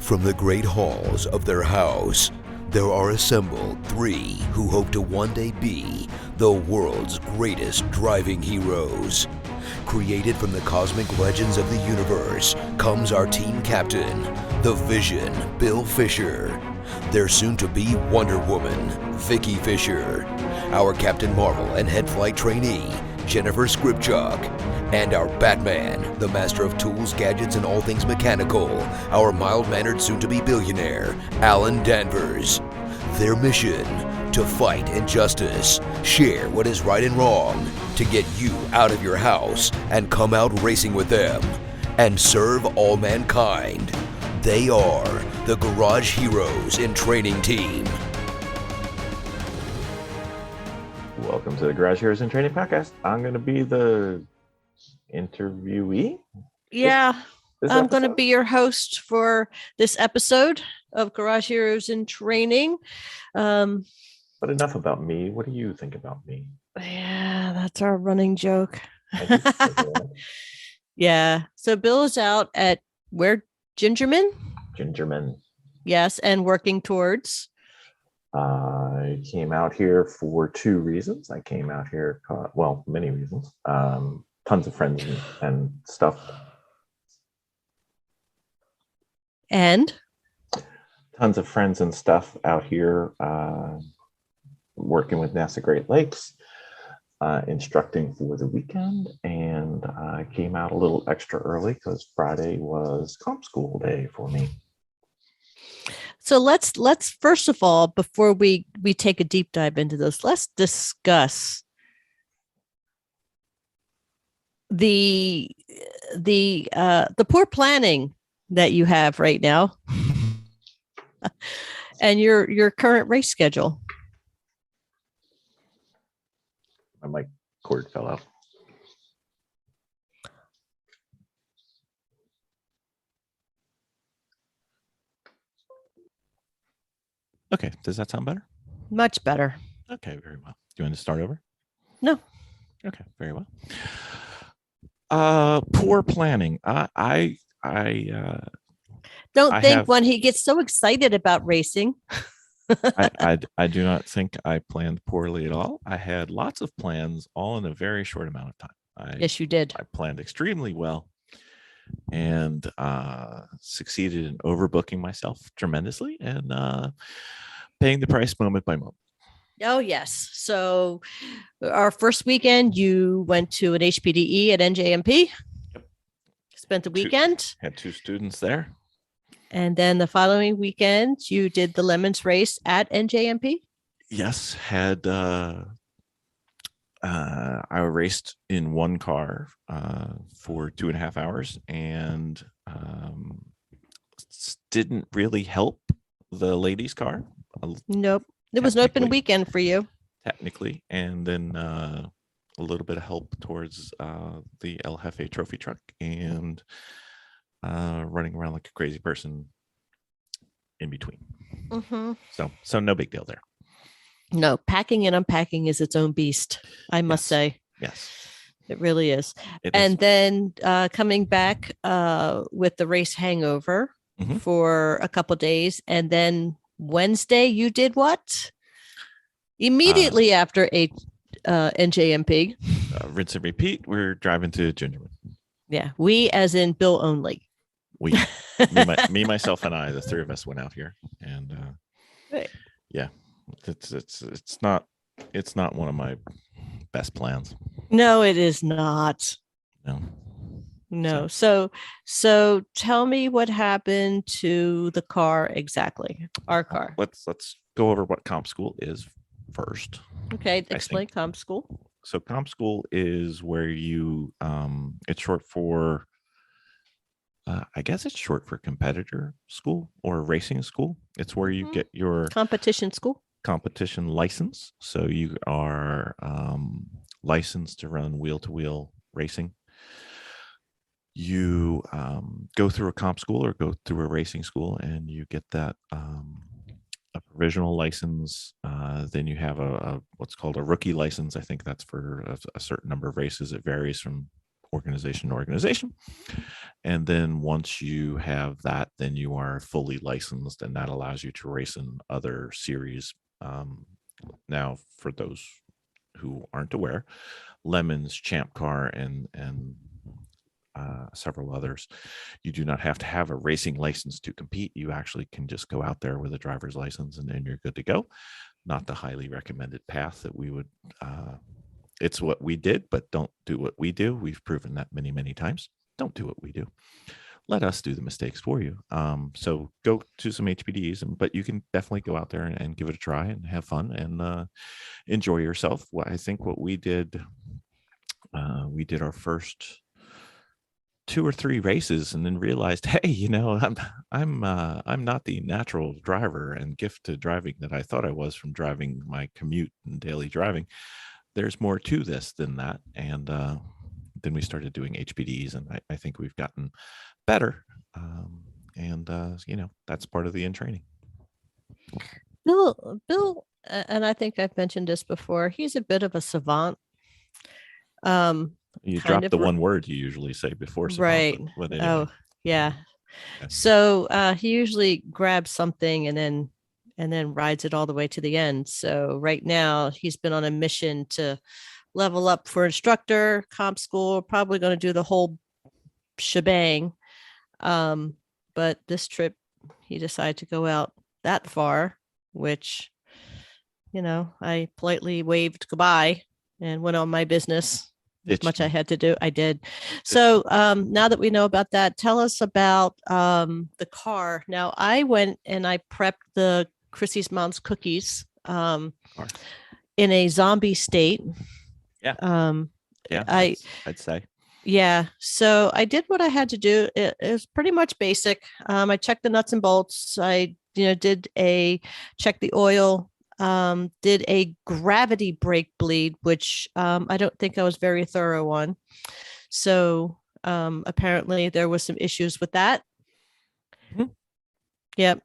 From the great halls of their house, there are assembled three who hope to one day be the world's greatest driving heroes. Created from the cosmic legends of the universe comes our team captain, the Vision, Bill Fisher. Their soon-to-be Wonder Woman, Vicki Fisher. Our Captain Marvel and head flight trainee, Jennifer Skripchuk. And our Batman, the master of tools, gadgets, and all things mechanical, our mild-mannered soon-to-be billionaire, Alan Danvers. Their mission, to fight injustice, share what is right and wrong, to get you out of your house and come out racing with them, and serve all mankind. They are the Garage Heroes in Training Team. Welcome to the Garage Heroes in Training podcast. I'm going to be the interviewee. Yeah, this I'm going to episode? be your host for this episode of Garage Heroes in Training. But enough about me. What do you think about me? Yeah, that's our running joke. Thank you for that. Yeah. So Bill is out at where? Gingerman? Gingerman. Yes, and working towards. I came out here for two reasons. I came out here, many reasons. Tons of friends and stuff. And? Tons of friends and stuff out here working with NASA Great Lakes, instructing for the weekend. And I came out a little extra early because Friday was comp school day for me. So let's first of all, before we take a deep dive into this, let's discuss the poor planning that you have right now and your current race schedule. My mic cord fell out. Okay, does that sound better? Much better. Okay, very well. Do you want to start over? No. Okay, very well. Poor planning. I don't I think have- when he gets so excited about racing. I do not think I planned poorly at all. I had lots of plans, all in a very short amount of time. Yes, you did. I planned extremely well and succeeded in overbooking myself tremendously and paying the price moment by moment. Oh, yes. So our first weekend, you went to an HPDE at NJMP. Yep. Spent the weekend. Had two students there. And then the following weekend, you did the Lemons race at NJMP. Yes, had I raced in one car for 2.5 hours and didn't really help the ladies' car. Nope. It was an open weekend for you. Technically, and then a little bit of help towards the El Jefe trophy truck and running around like a crazy person in between. Mm-hmm. So no big deal there. No, packing and unpacking is its own beast, I must say. Yes. It really is. It and is. then coming back with the race hangover Mhm. for a couple days. And then Wednesday, you did what? Immediately after NJMP. Rinse and repeat. We're driving to Gingerman. Yeah, we as in Bill only. We, me, myself, and I, the three of us went out here, and Right. yeah, it's not one of my best plans. No, it is not. No. So tell me what happened to the car exactly. Our car. Let's go over what comp school is first. Okay, explain comp school. So comp school is where you it's short for I guess it's short for competitor school or racing school. It's where you get your Competition school. competition license. So you are licensed to run wheel-to-wheel racing. You go through a comp school or go through a racing school and you get that a provisional license. Then you have a what's called a rookie license. I think that's for a certain number of races. It varies from organization to organization. And then once you have that, then you are fully licensed, and that allows you to race in other series. Now, for those who aren't aware, Lemons, Champ Car, and several others, you do not have to have a racing license to compete. You actually can just go out there with a driver's license, and then you're good to go. Not the highly recommended path that we would. It's what we did, but don't do what we do. We've proven that many, many times. Don't do what we do. Let us do the mistakes for you. So go to some HPDs, but you can definitely go out there and give it a try and have fun and enjoy yourself. I think what we did our first 2 or 3 races and then realized, hey, I'm not the natural driver and gift to driving that I thought I was from driving my commute and daily driving. There's more to this than that. And then we started doing HPDs, and I think we've gotten better. That's part of the in training. Bill, and I think I've mentioned this before, he's a bit of a savant. You drop the one word you usually say before savant, right. But anyway. Oh, yeah. Okay. So he usually grabs something and then rides it all the way to the end. So right now he's been on a mission to level up for instructor, comp school, probably going to do the whole shebang. But this trip he decided to go out that far, which, I politely waved goodbye and went on my business. As much I had to do, I did. So now that we know about that, tell us about the car. Now, I went and I prepped the Chrissy's mom's cookies in a zombie state. Yeah. Yeah, I'd say. Yeah. So I did what I had to do. It was pretty much basic. I checked the nuts and bolts. I did check the oil. Did a gravity brake bleed, which I don't think I was very thorough on. So apparently there was some issues with that. Mm-hmm. Yep.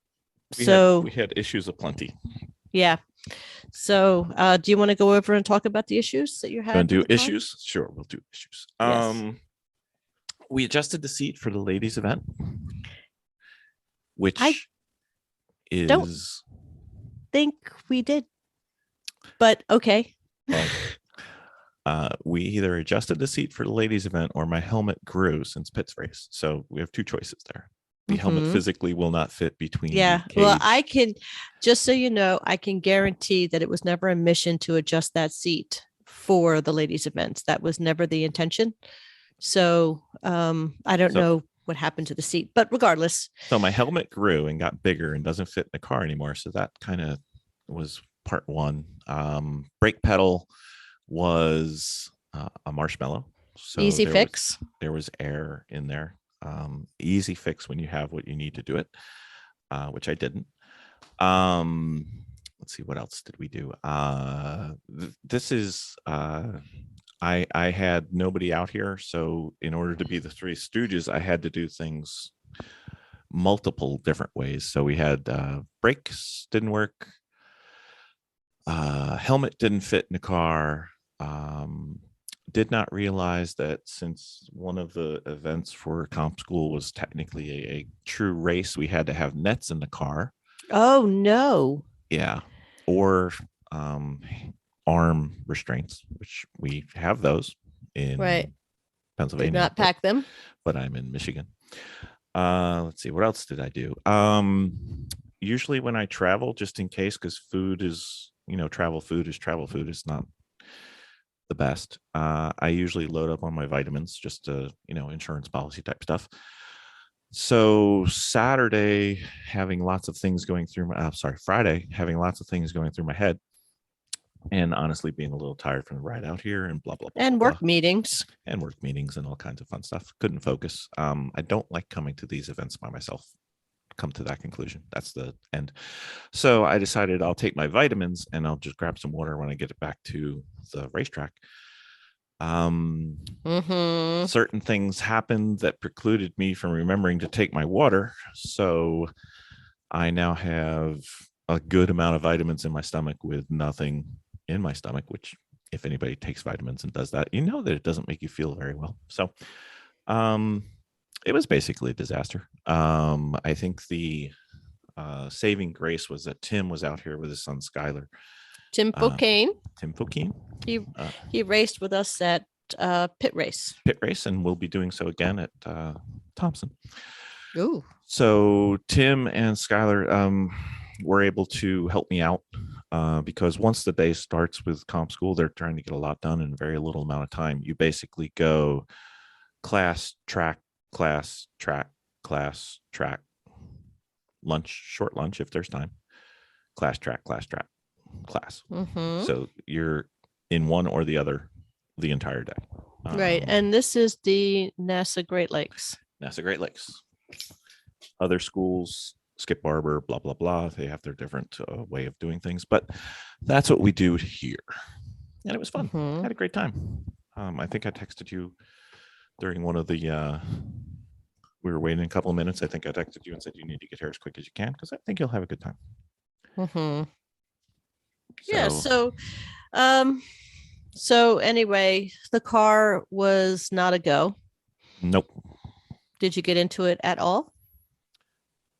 We had issues aplenty. Yeah. So do you want to go over and talk about the issues that you had? Want to do issues? Sure, we'll do issues. Yes. We adjusted the seat for the ladies' event, which don't think we did, but okay. We either adjusted the seat for the ladies' event or my helmet grew since Pitt's race. So we have 2 choices there. The helmet physically will not fit between. Yeah. The cage. Well, I can, just so you know, I can guarantee that it was never a mission to adjust that seat for the ladies' events. That was never the intention. So I don't know what happened to the seat, but regardless. So my helmet grew and got bigger and doesn't fit in the car anymore. So that kind of was part one. Brake pedal was a marshmallow. So easy fix. There was air in there. Easy fix when you have what you need to do it, which I didn't. Let's see, what else did we do? This is I had nobody out here, so in order to be the Three Stooges, I had to do things multiple different ways. So we had brakes didn't work, helmet didn't fit in the car. Did not realize that since one of the events for comp school was technically a true race, we had to have nets in the car. Oh no. Yeah. Or arm restraints, which we have those in Pennsylvania. Did not pack them. But I'm in Michigan. Let's see, what else did I do? Usually when I travel, just in case, because food is, travel food is It's not the best. I usually load up on my vitamins, just to, insurance policy type stuff. So Friday, having lots of things going through my head, and honestly being a little tired from the ride out here and blah, blah, blah. And blah, work meetings. And work meetings and all kinds of fun stuff. Couldn't focus. I don't like coming to these events by myself. Come to that conclusion. That's the end. So I decided I'll take my vitamins and I'll just grab some water when I get it back to the racetrack. Certain things happened that precluded me from remembering to take my water. So I now have a good amount of vitamins in my stomach with nothing in my stomach, which if anybody takes vitamins and does that, that it doesn't make you feel very well. So it was basically a disaster. I think the saving grace was that Tim was out here with his son Skylar. Tim Fokane. Tim Fokane. He raced with us at pit race, and we'll be doing so again at Thompson. Ooh. So Tim and Skylar were able to help me out because once the day starts with comp school, they're trying to get a lot done in a very little amount of time. You basically go class, track, class, track, class, track, lunch, short lunch if there's time, class, track, class, track, class. Mm-hmm. So you're in one or the other the entire day. Right. And this is the NASA Great Lakes. NASA Great Lakes. Other schools, Skip Barber, blah, blah, blah. They have their different way of doing things. But that's what we do here. And it was fun. I had a great time. I think I texted you during one of the, we were waiting a couple of minutes. I think I texted you and said, you need to get here as quick as you can because I think you'll have a good time. Mm-hmm. Yeah. So anyway, the car was not a go. Nope. Did you get into it at all?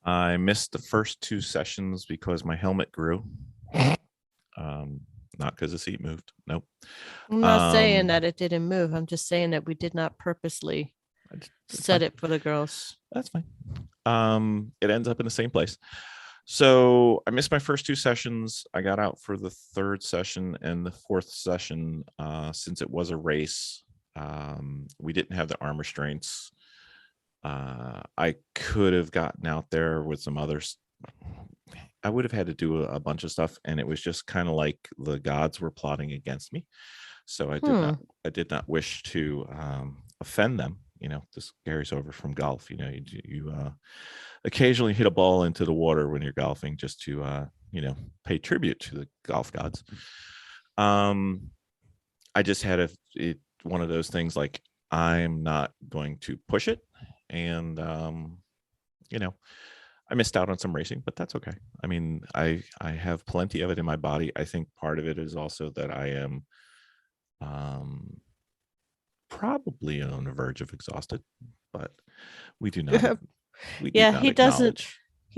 I missed the first 2 sessions because my helmet grew. Not because the seat moved. Nope. I'm not saying that it didn't move. I'm just saying that we did not purposely set it for the girls. That's fine. It ends up in the same place. So I missed my first 2 sessions. I got out for the 3rd session and the 4th session. Since it was a race, we didn't have the arm restraints. I could have gotten out there with some others. I would have had to do a bunch of stuff, and it was just kind of like the gods were plotting against me. So I did not wish to offend them. This carries over from golf. You occasionally hit a ball into the water when you're golfing just to pay tribute to the golf gods. I just had one of those things like I'm not going to push it, and I missed out on some racing, but that's okay. I mean, I have plenty of it in my body. I think part of it is also that I am probably on the verge of exhausted, but we do not. He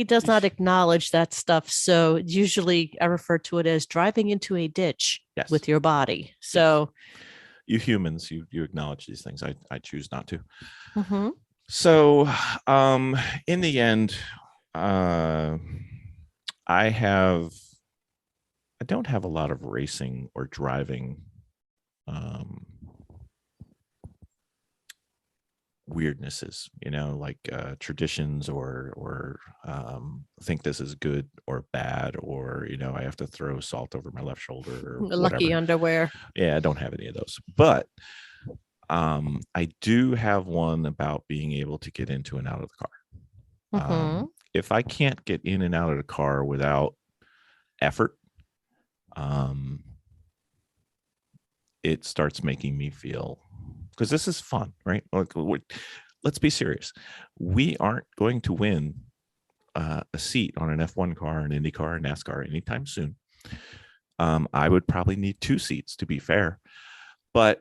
does not acknowledge that stuff. So usually I refer to it as driving into a ditch with your body. So you humans, you acknowledge these things. I choose not to. Mm-hmm. So in the end, I don't have a lot of racing or driving weirdnesses, like traditions or think this is good or bad, or I have to throw salt over my left shoulder or lucky underwear. Yeah, I don't have any of those, but I do have one about being able to get into and out of the car. If I can't get in and out of the car without effort, it starts making me feel, because this is fun, right? Let's be serious. We aren't going to win a seat on an F1 car, an Indy car, a NASCAR anytime soon. I would probably need 2 seats to be fair, but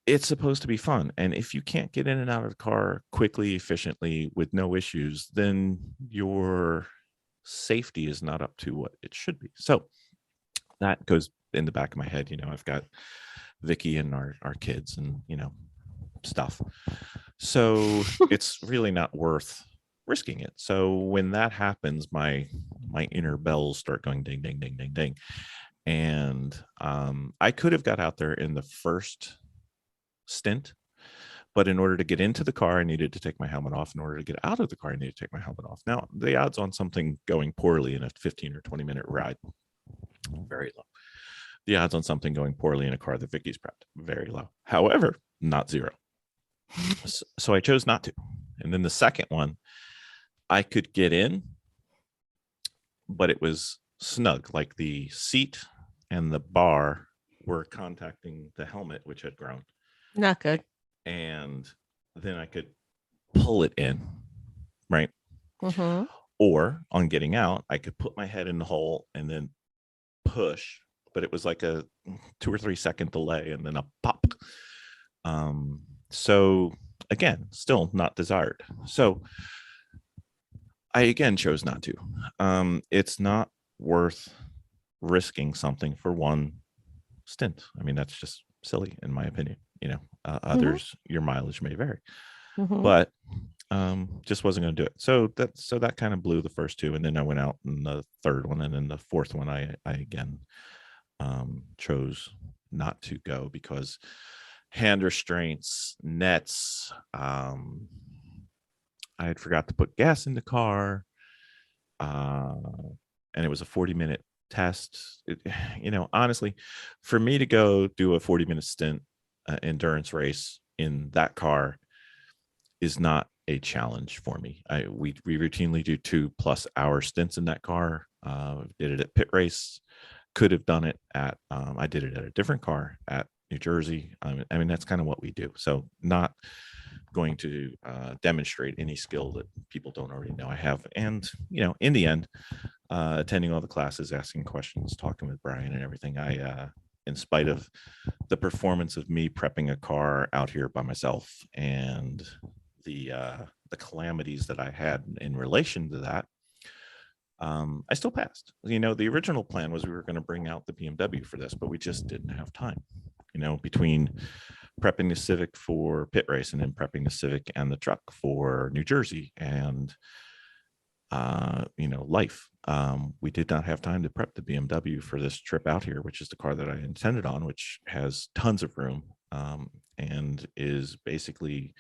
it's supposed to be fun. And if you can't get in and out of the car quickly, efficiently, with no issues, then your safety is not up to what it should be. So that goes in the back of my head. I've got Vicki and our kids and, stuff. So it's really not worth risking it. So when that happens, my inner bells start going ding, ding, ding, ding, ding. And I could have got out there in the first stint, but in order to get into the car, I needed to take my helmet off. In order to get out of the car, I needed to take my helmet off. Now, the odds on something going poorly in a 15 or 20-minute ride, very low. The odds on something going poorly in a car that Vicky's prepped, very low. However, not 0. So I chose not to. And then the second one, I could get in, but it was snug. Like the seat and the bar were contacting the helmet, which had grown. Not good. And then I could pull it in, right? Or on getting out, I could put my head in the hole and then push, but it was like a 2 or 3 second delay and then a pop. So again, still not desired. So I again chose not to. It's not worth risking something for one stint. I mean, that's just silly in my opinion. Others, your mileage may vary, but just wasn't going to do it. So that kind of blew the first two, and then I went out in the third one, and then the fourth one I again chose not to go because hand restraints, nets. I had forgot to put gas in the car, and it was a 40-minute test. Honestly, for me to go do a 40-minute stint endurance race in that car is not a challenge for me. We routinely do 2+ hour stints in that car. Did it at pit race. Could have done it at I did it at a different car at New Jersey. I mean, that's kind of what we do. So not going to demonstrate any skill that people don't already know I have. And in the end, attending all the classes, asking questions, talking with Brian and everything, I in spite of the performance of me prepping a car out here by myself and the calamities that I had in relation to that, I still passed. The original plan was we were going to bring out the BMW for this, but we just didn't have time. Between prepping the Civic for pit race and then prepping the Civic and the truck for New Jersey and life, we did not have time to prep the BMW for this trip out here, which is the car that I intended on, which has tons of room and is basically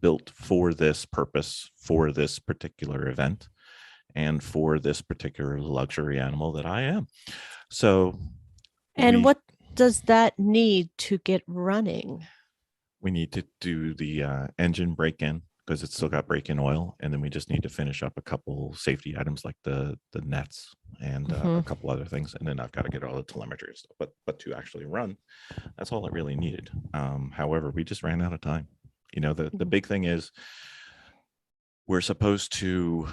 built for this purpose, for this particular event, and for this particular luxury animal that I am. So, and what does that need to get running? We need to do the engine break-in because it's still got break-in oil, and then we just need to finish up a couple safety items like the nets and a couple other things, and then I've got to get all the telemetry and stuff. But to actually run, that's all it really needed. However, we just ran out of time. The big thing is we're supposed to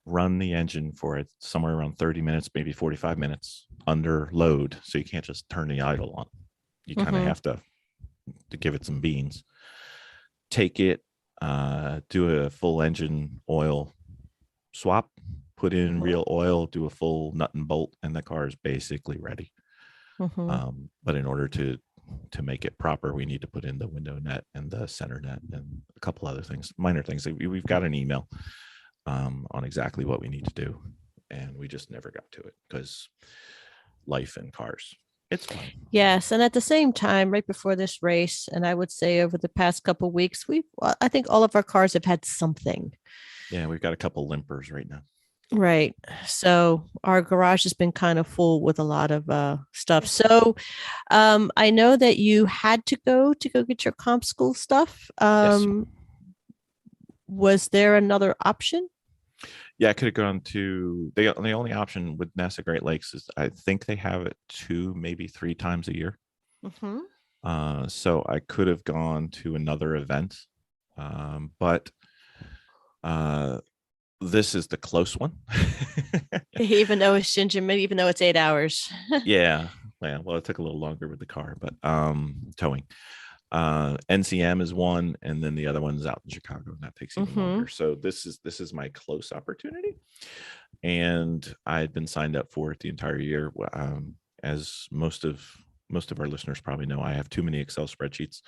run the engine for somewhere around 30 minutes, maybe 45 minutes under load. So you can't just turn the idle on. You kind of have to give it some beans, take it, do a full engine oil swap, put in real oil, do a full nut and bolt, and the car is basically ready. But in order to make it proper, we need to put in the window net and the center net and a couple other things, minor things. We've got an email on exactly what we need to do, and we just never got to it because life and cars. It's fun. Yes, and at the same time, right before this race, and I would say over the past couple of weeks, I think all of our cars have had something. Yeah, we've got a couple limpers right now. Right. So our garage has been kind of full with a lot of stuff. So I know that you had to go get your comp school stuff. Yes. Was there another option? Yeah, I could have gone to the only option with NASA Great Lakes is I think they have it 2, maybe 3 times a year. So I could have gone to another event, but this is the close one. Even though it's Ginger, even though it's 8 hours. Yeah. Well, it took a little longer with the car, but towing. NCM is one, and then the other one's out in Chicago, and that takes even longer. So this is my close opportunity, and I had been signed up for it the entire year. As most of our listeners probably know, I have too many Excel spreadsheets.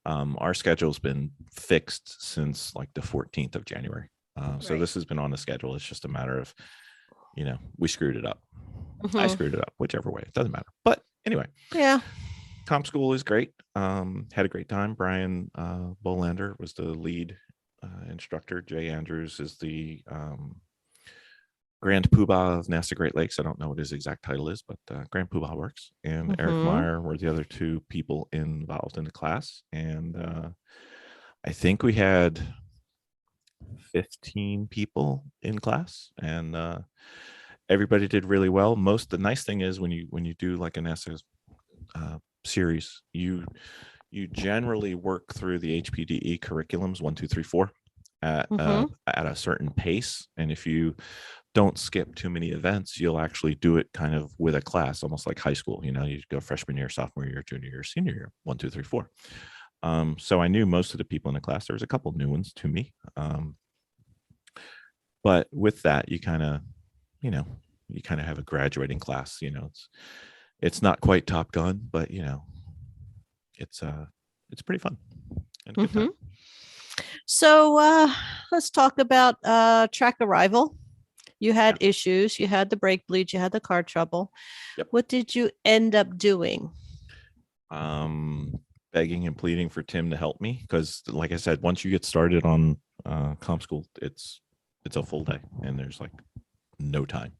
Our schedule's been fixed since like the 14th of January. So this has been on the schedule. It's just a matter of, we screwed it up. I screwed it up, whichever way. It doesn't matter. But anyway. Yeah. Comp school is great. Had a great time. Brian Bolander was the lead instructor. Jay Andrews is the Grand Poobah of NASA Great Lakes. I don't know what his exact title is, but Grand Poobah works. And Eric Meyer were the other 2 people involved in the class. And I think we had 15 people in class, and everybody did really well. The nice thing is when you do like a NASA series, you generally work through the HPDE curriculums 1, 2, 3, 4, at a certain pace. And if you don't skip too many events, you'll actually do it kind of with a class, almost like high school. You know, you go freshman year, sophomore year, junior year, senior year, 1, 2, 3, 4. So I knew most of the people in the class. There was a couple new ones to me. But with that, you kind of have a graduating class. You know, it's not quite Top Gun, but you know, it's pretty fun and good time. So let's talk about track arrival. You had issues. You had the brake bleed. You had the car trouble. Yep. What did you end up doing? Begging and pleading for Tim to help me, because like I said, once you get started on comp school, it's a full day and there's like no time.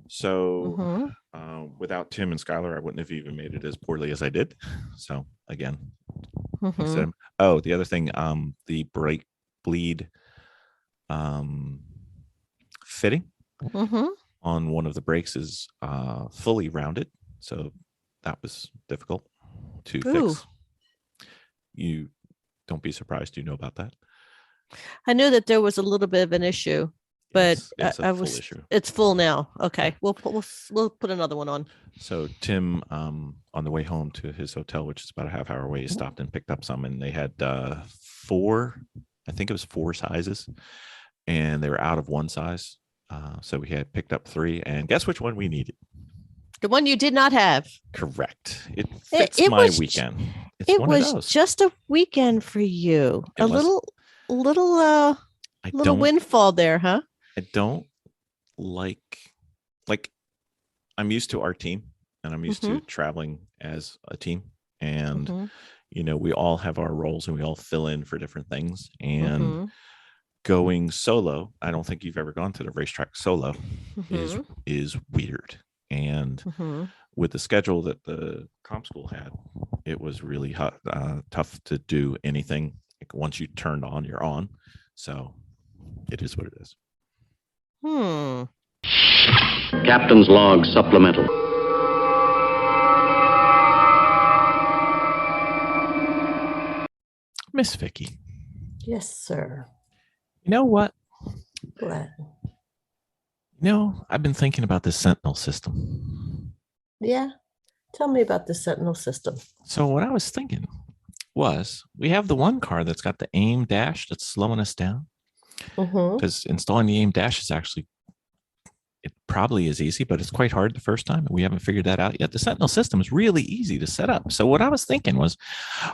So without Tim and Skylar, I wouldn't have even made it as poorly as I did. So again, the other thing, the brake bleed fitting on one of the brakes is fully rounded. So that was difficult to fix. You don't be surprised. You know about that. I knew that there was a little bit of an issue, but it's a full issue. It's full now. Okay, we'll put another one on. So Tim, on the way home to his hotel, which is about a half hour away, he stopped and picked up some, and they had 4 sizes, and they were out of one size. So we had picked up 3, and guess which one we needed? The one you did not have. Correct. It fits my weekend. It was just a weekend for you. Little windfall there, huh? I don't like I'm used to our team, and I'm used to traveling as a team, and you know, we all have our roles and we all fill in for different things, and going solo, I don't think you've ever gone to the racetrack solo, is weird. And with the schedule that the comp school had, it was really tough to do anything. Like once you turned on, you're on. So it is what it is. Captain's log supplemental. Miss Vicki. Yes, sir. You know what? What? No, I've been thinking about this Sentinel system. Yeah. Tell me about the Sentinel system. So what I was thinking was, we have the one car that's got the aim dash that's slowing us down. Because installing the aim dash is it probably is easy, but it's quite hard the first time. And we haven't figured that out yet. The Sentinel system is really easy to set up. So what I was thinking was,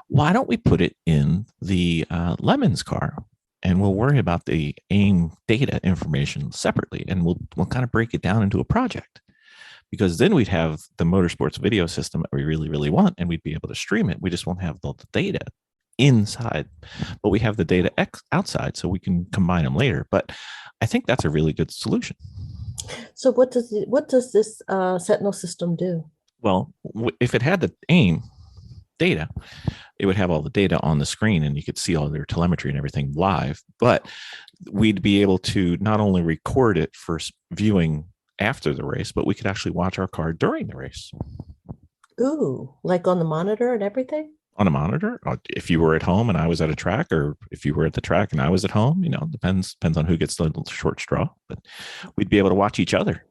why don't we put it in the Lemons car? And we'll worry about the AIM data information separately, and we'll kind of break it down into a project, because then we'd have the motorsports video system that we really, really want, and we'd be able to stream it. We just won't have the data inside, but we have the data outside, so we can combine them later. But I think that's a really good solution. So what does this Sentinel system do? Well, if it had the AIM data, it would have all the data on the screen, and you could see all their telemetry and everything live. But we'd be able to not only record it for viewing after the race, but we could actually watch our car during the race. Ooh, like on the monitor and everything? On a monitor, if you were at home and I was at a track, or if you were at the track and I was at home, you know, depends on who gets the short straw, but we'd be able to watch each other.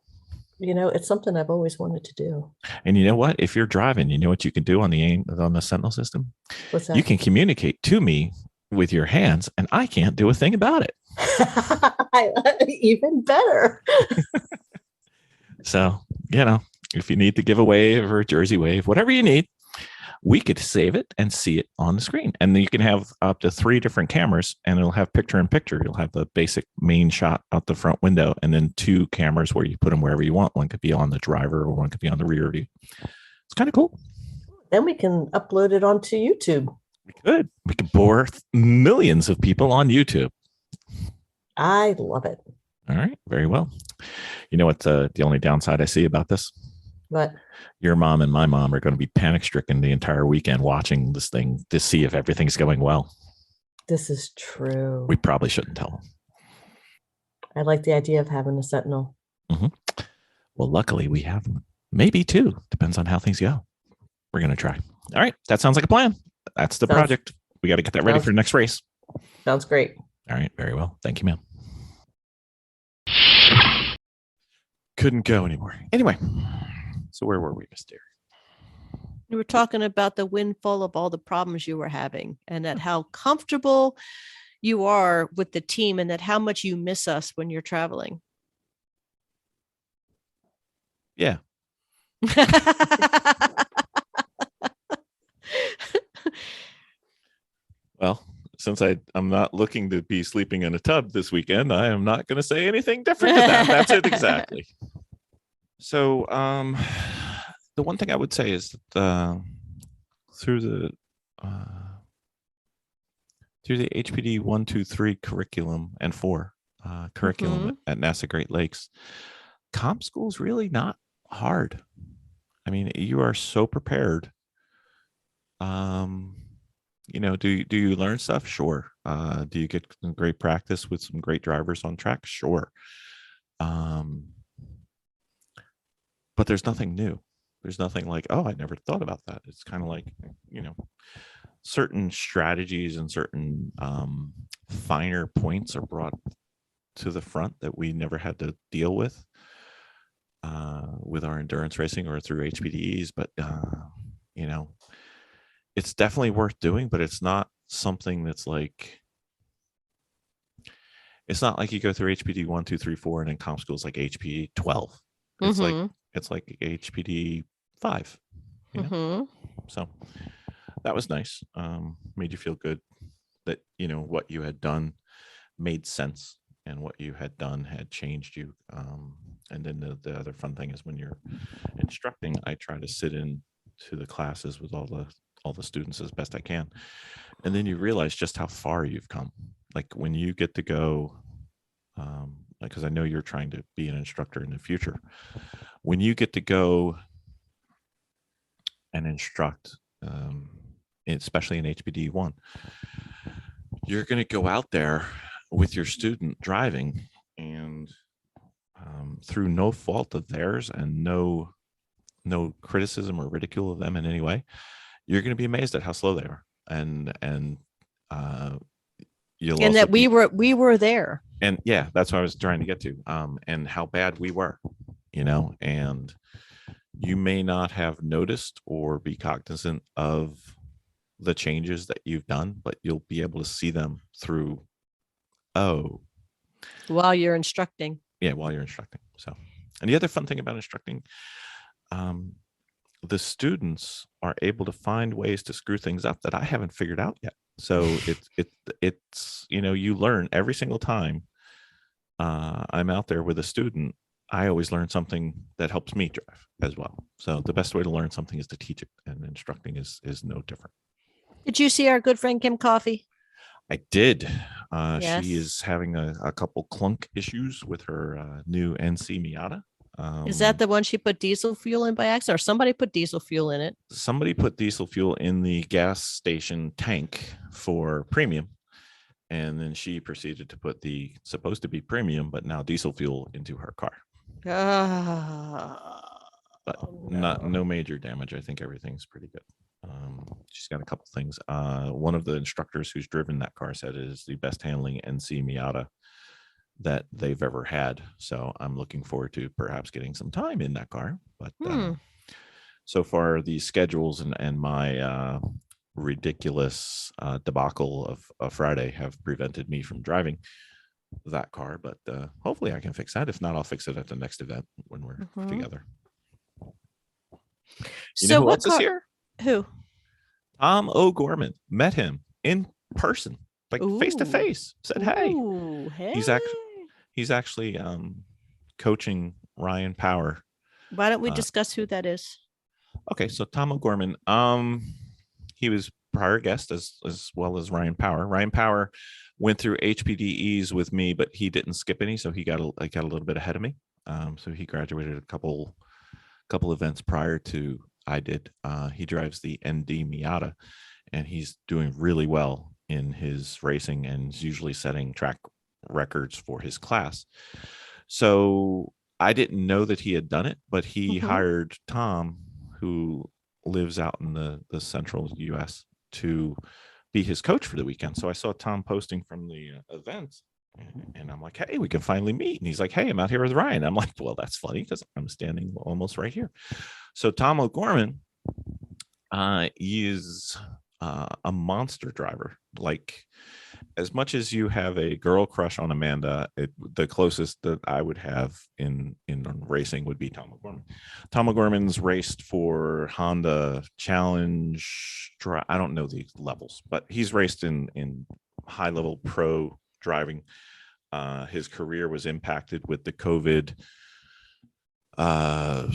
You know, it's something I've always wanted to do. And you know what? If you're driving, you know what you can do on the Sentinel system? What's that? You can communicate to me with your hands, and I can't do a thing about it. Even better. So, you know, if you need to give a wave or a Jersey wave, whatever you need, we could save it and see it on the screen. And then you can have up to 3 different cameras, and it'll have picture in picture. You'll have the basic main shot out the front window, and then 2 cameras where you put them wherever you want. One could be on the driver, or one could be on the rear view. It's kind of cool. Then we can upload it onto YouTube. We could bore millions of people on YouTube. I love it. All right. Very well. You know what the only downside I see about this? What? Your mom and my mom are going to be panic stricken the entire weekend watching this thing to see if everything's going well. This is true. We probably shouldn't tell them. I like the idea of having a Sentinel. Well, luckily we have maybe 2. Depends on how things go. We're going to try. All right. That sounds like a plan. That's the project. We got to get that ready for the next race. Sounds great. All right. Very well. Thank you, ma'am. Couldn't go anymore. Anyway, so where were we, Mister? You were talking about the windfall of all the problems you were having and that how comfortable you are with the team and that how much you miss us when you're traveling. Yeah. Well, since I'm not looking to be sleeping in a tub this weekend, I am not going to say anything different to that. That's it exactly. So, the one thing I would say is that through the HPD 1, 2, 3 curriculum and 4 curriculum at NASA Great Lakes, comp school is really not hard. I mean, you are so prepared. Do you learn stuff? Sure. Do you get some great practice with some great drivers on track? Sure. But there's nothing new. There's nothing like, oh, I never thought about that. It's kind of like, certain strategies and certain finer points are brought to the front that we never had to deal with our endurance racing or through HPDEs. But, it's definitely worth doing, but it's not something that's like, it's not like you go through HPD 1, 2, 3, 4, and then comp school is like HPD 12. It's like HPD 5. So that was nice. Made you feel good that what you had done made sense and what you had done had changed you. And then the other fun thing is when you're instructing, I try to sit in to the classes with all the students as best I can, and then you realize just how far you've come. Like when you get to go, because I know you're trying to be an instructor in the future, when you get to go and instruct, especially in HPD 1, you're going to go out there with your student driving, and through no fault of theirs and no criticism or ridicule of them in any way, you're going to be amazed at how slow they are, and you'll and also that we were there. And yeah, that's what I was trying to get to, and how bad we were, and you may not have noticed or be cognizant of the changes that you've done, but you'll be able to see them through, while you're instructing. Yeah, while you're instructing. So, and the other fun thing about instructing, the students are able to find ways to screw things up that I haven't figured out yet. So it's you learn every single time I'm out there with a student. I always learn something that helps me drive as well. So the best way to learn something is to teach it, and instructing is no different. Did you see our good friend Kim Coffey? I did. Yes. She is having a couple clunk issues with her new NC Miata. Is that the one she put diesel fuel in by accident, or somebody put diesel fuel in it? Somebody put diesel fuel in the gas station tank for premium, and then she proceeded to put the supposed to be premium but now diesel fuel into her car. But no major damage. I think everything's pretty good. She's got a couple things. One of the instructors who's driven that car said it is the best handling NC Miata that they've ever had. So I'm looking forward to perhaps getting some time in that car. But so far, the schedules and my ridiculous debacle of Friday have prevented me from driving that car. But hopefully I can fix that. If not, I'll fix it at the next event when we're together. You know who else is here? Who? Tom O'Gorman. Met him in person, like face to face. Said, hey. He's actually coaching Ryan Power. Why don't we discuss who that is? Okay, so Tom O'Gorman, he was prior guest as well as Ryan Power. Ryan Power went through HPDEs with me, but he didn't skip any, so he got a little bit ahead of me. So he graduated a couple events prior to I did. He drives the ND Miata, and he's doing really well in his racing and is usually setting track records for his class. So I didn't know that he had done it, but he hired Tom, who lives out in the central US, to be his coach for the weekend. So I saw Tom posting from the event, and I'm like, hey, we can finally meet. And he's like, hey, I'm out here with Ryan. I'm like, well, that's funny because I'm standing almost right here. So Tom O'Gorman is a monster driver. Like, as much as you have a girl crush on Amanda, the closest that I would have in racing would be Tom O'Gorman. Tom O'Gorman's raced for Honda Challenge. I don't know the levels, but he's raced in high level pro driving. His career was impacted with the COVID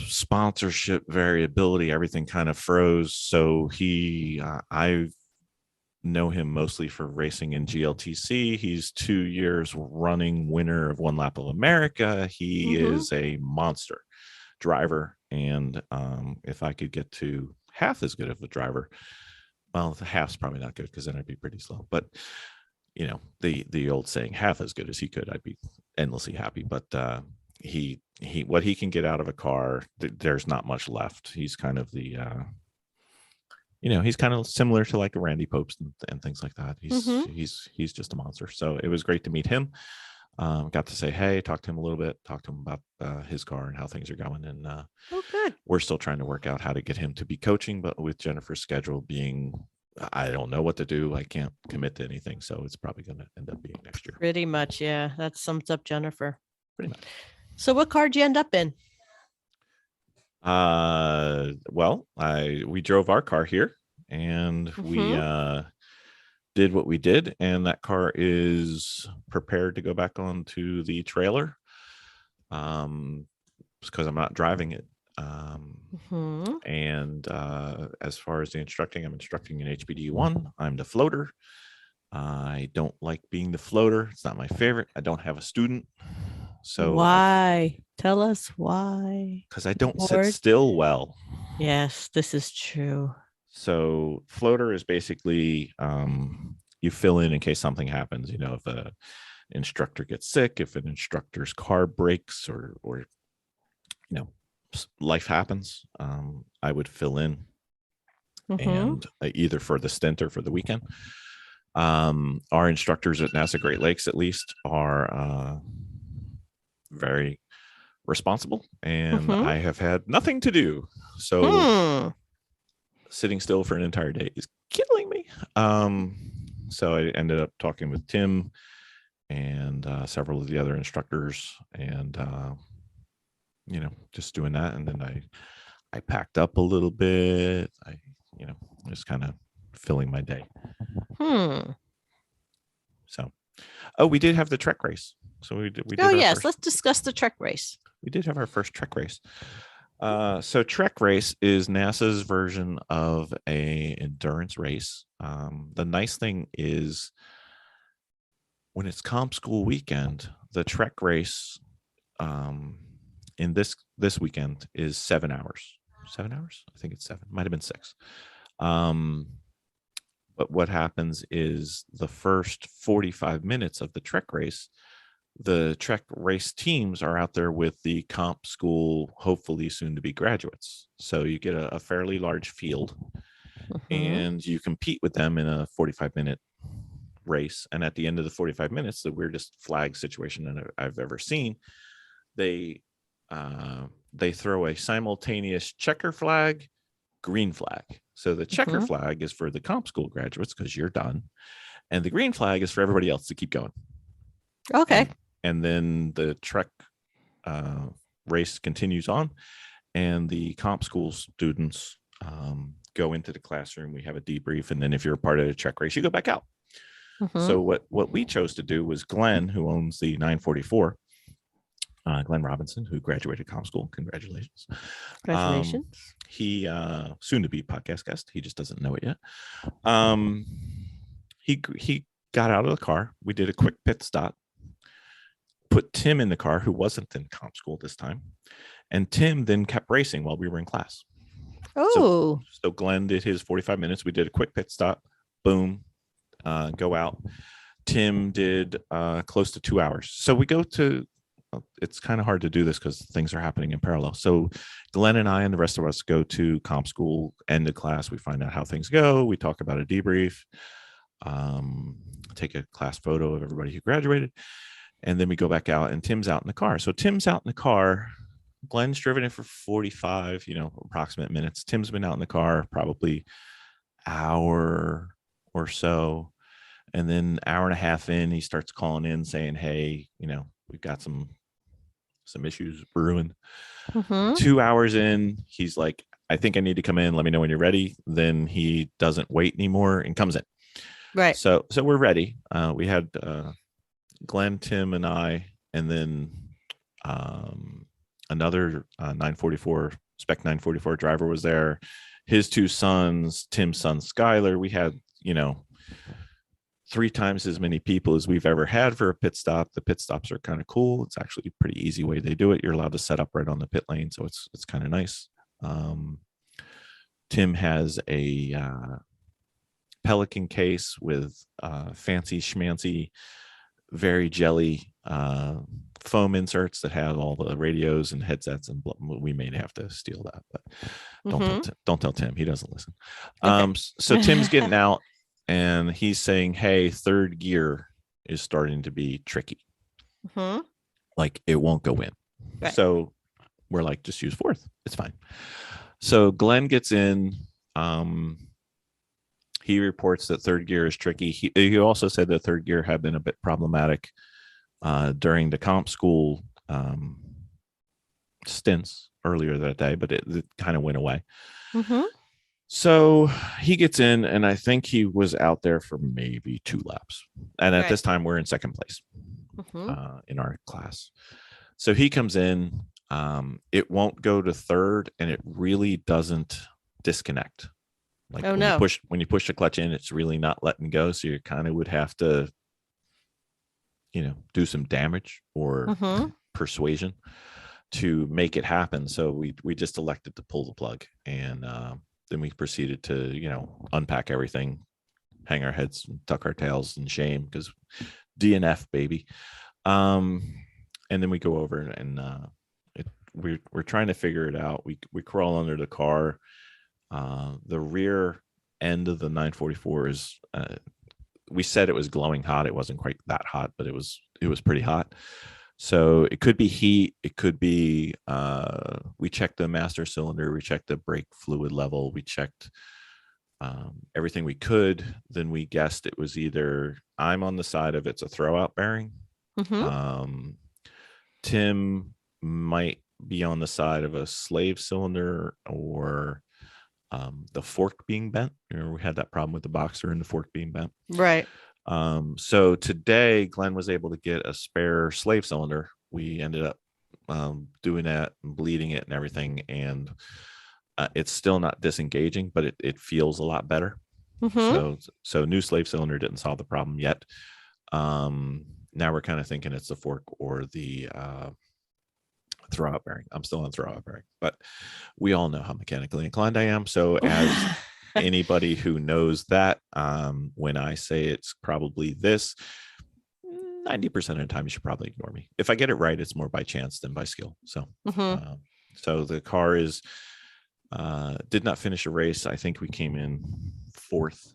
sponsorship variability. Everything kind of froze. So I know him mostly for racing in GLTC. He's 2 years running winner of One Lap of America. He is a monster driver. And if I could get to half as good of a driver, well, the half's probably not good because then I'd be pretty slow. But you know, the old saying, half as good as he could, I'd be endlessly happy. But he what he can get out of a car, there's not much left. He's kind of the he's kind of similar to like a Randy Popes and things like that. He's just a monster. So it was great to meet him. Got to say hey, talk to him a little bit, talk to him about his car and how things are going. And good. We're still trying to work out how to get him to be coaching, but with Jennifer's schedule being, I don't know what to do. I can't commit to anything. So it's probably going to end up being next year. Pretty much. Yeah. That sums up Jennifer. Pretty much. So what car did you end up in? Well, we drove our car here and we did what we did, and that car is prepared to go back onto the trailer because I'm not driving it. And as far as the instructing, I'm instructing in HPD1. I'm the floater. I don't like being the floater. It's not my favorite. I don't have a student. So why? Tell us why. Because I don't sit still well. Yes, this is true. So floater is basically you fill in case something happens. You know, if an instructor gets sick, if an instructor's car breaks, or life happens, I would fill in, and either for the stint or for the weekend. Our instructors at NASA Great Lakes, at least, are very responsible, and I have had nothing to do. So sitting still for an entire day is killing me. So I ended up talking with Tim and several of the other instructors, and just doing that. And then I packed up a little bit. I just kind of filling my day. So, we did have the Trek race. So we did. Oh yes, let's discuss the Trek race. We did have our first Trek race. So Trek race is NASA's version of a endurance race. The nice thing is when it's comp school weekend, the Trek race in this weekend is 7 hours. 7 hours? I think it's 7. Might have been 6. But what happens is the first 45 minutes of the Trek race, the Trek race teams are out there with the comp school, hopefully soon to be graduates. So you get a fairly large field and you compete with them in a 45-minute race. And at the end of the 45 minutes, the weirdest flag situation that I've ever seen, they throw a simultaneous checker flag, green flag. So the checker flag is for the comp school graduates because you're done, and the green flag is for everybody else to keep going. Okay. And then the Trek race continues on, and the comp school students go into the classroom. We have a debrief, and then if you're a part of the Trek race, you go back out. So what we chose to do was Glenn, who owns the 944, Glenn Robinson, who graduated comp school. Congratulations. He soon to be podcast guest. He just doesn't know it yet. He got out of the car. We did a quick pit stop. Put Tim in the car, who wasn't in comp school this time, and Tim then kept racing while we were in class. So Glenn did his 45 minutes. We did a quick pit stop. Boom, go out. Tim did close to 2 hours. So we go to. It's kind of hard to do this because things are happening in parallel. So Glenn and I and the rest of us go to comp school, end of class. We find out how things go. We talk about a debrief. take a class photo of everybody who graduated. And then we go back out and Tim's out in the car. So Tim's out in the car. Glenn's driven it for 45, approximate minutes. Tim's been out in the car probably hour or so. And then hour and a half in, he starts calling in saying, hey, we've got some issues brewing. 2 hours in, he's like, I think I need to come in. Let me know when you're ready. Then he doesn't wait anymore and comes in. Right. So we're ready. We had Glenn, Tim, and I, and then another 944 spec 944 driver was there. His two sons, Tim's son Skylar. We had 3 times as many people as we've ever had for a pit stop. The pit stops are kind of cool. It's actually a pretty easy way they do it. You're allowed to set up right on the pit lane, so it's kind of nice. Tim has a Pelican case with fancy schmancy, very jelly foam inserts that have all the radios and headsets, and we may have to steal that, but don't tell Tim. He doesn't listen. Okay. So Tim's getting out and he's saying, hey, third gear is starting to be tricky. Like it won't go in. Right. So we're like, just use fourth. It's fine. So Glenn gets in. He reports that third gear is tricky. He also said that third gear had been a bit problematic during the comp school stints earlier that day, but it kind of went away. So he gets in, and I think he was out there for maybe 2 laps. And at this time, we're in second place in our class. So he comes in. It won't go to third, and it really doesn't disconnect. Like when you push the clutch in, it's really not letting go. So you kind of would have to, do some damage or persuasion to make it happen. So we just elected to pull the plug, and then we proceeded to, unpack everything, hang our heads, tuck our tails in shame because DNF, baby. And then we go over and we're trying to figure it out. We crawl under the car. The rear end of the 944 is we said it was glowing hot. It wasn't quite that hot, but it was pretty hot. So it could be heat. It could be we checked the master cylinder. We checked the brake fluid level. We checked everything we could. Then we guessed it was either I'm on the side of it's a throwout bearing. Tim might be on the side of a slave cylinder or the fork being bent. We had that problem with the boxer and the fork being bent. Right. So today Glenn was able to get a spare slave cylinder. We ended up doing that and bleeding it and everything. And it's still not disengaging, but it feels a lot better. So new slave cylinder didn't solve the problem yet. Now we're kind of thinking it's the fork or the throwout bearing. I'm still on throwout bearing, but we all know how mechanically inclined I am. So as anybody who knows that, when I say it's probably this, 90% of the time you should probably ignore me. If I get it right, it's more by chance than by skill. So so the car is did not finish a race. I think we came in 4th,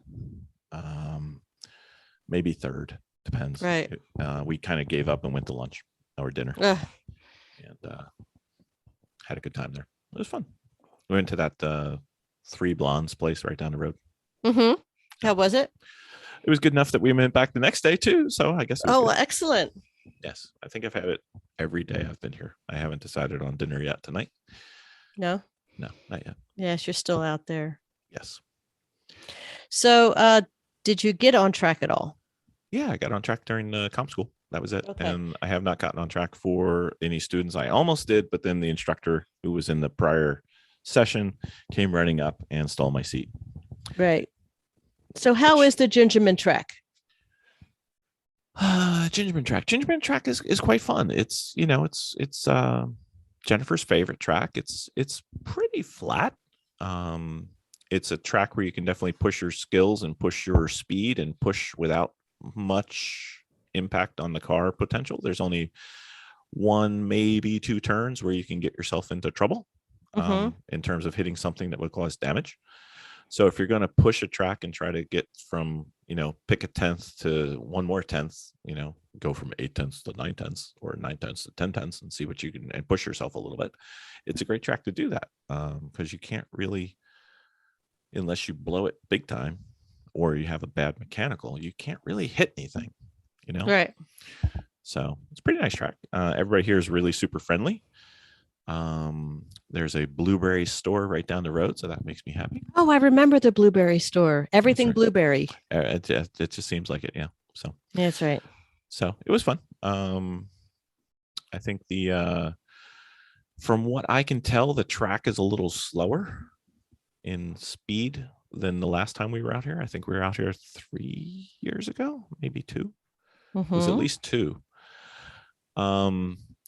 maybe 3rd, depends. Right. We kind of gave up and went to lunch or dinner. And had a good time there. It was fun. We went to that Three Blondes place right down the road. How was it? It was good enough that we went back the next day too. So I guess. Good. Excellent. Yes, I think I've had it every day I've been here. I haven't decided on dinner yet tonight. No, not yet. Yes, you're still out there. Yes. So, did you get on track at all? Yeah, I got on track during the comp school. That was it. Okay. And I have not gotten on track for any students. I almost did, but then the instructor who was in the prior session came running up and stole my seat. Right. So how is the Gingerman track? Gingerman track is quite fun. It's it's Jennifer's favorite track. It's pretty flat. It's a track where you can definitely push your skills and push your speed and push without much impact on the car potential. There's only 1, maybe 2 turns where you can get yourself into trouble in terms of hitting something that would cause damage. So if you're going to push a track and try to get from, pick a tenth to one more tenth, go from 8/10 to 9/10 or 9/10 to 10/10 and see what you can, and push yourself a little bit. It's a great track to do that, because you can't really, unless you blow it big time or you have a bad mechanical, you can't really hit anything, Right. So it's a pretty nice track. Everybody here is really super friendly. There's a blueberry store right down the road, so that makes me happy. Oh, I remember the blueberry store. Everything right. blueberry. It just seems like it. Yeah. So Yeah, that's right. So it was fun. I think from what I can tell, the track is a little slower in speed than the last time we were out here. I think we were out here 3 years ago, maybe 2. It was at least 2.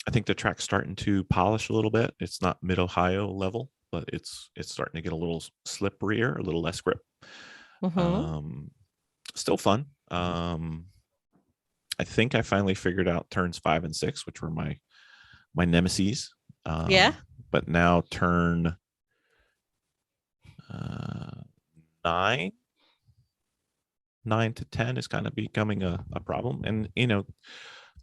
I think the track's starting to polish a little bit. It's not mid-Ohio level, but it's starting to get a little slipperier, a little less grip. Still fun. I think I finally figured out turns 5 and 6, which were my nemesis. Yeah. But now turn 9 to 10 is kind of becoming a problem. And,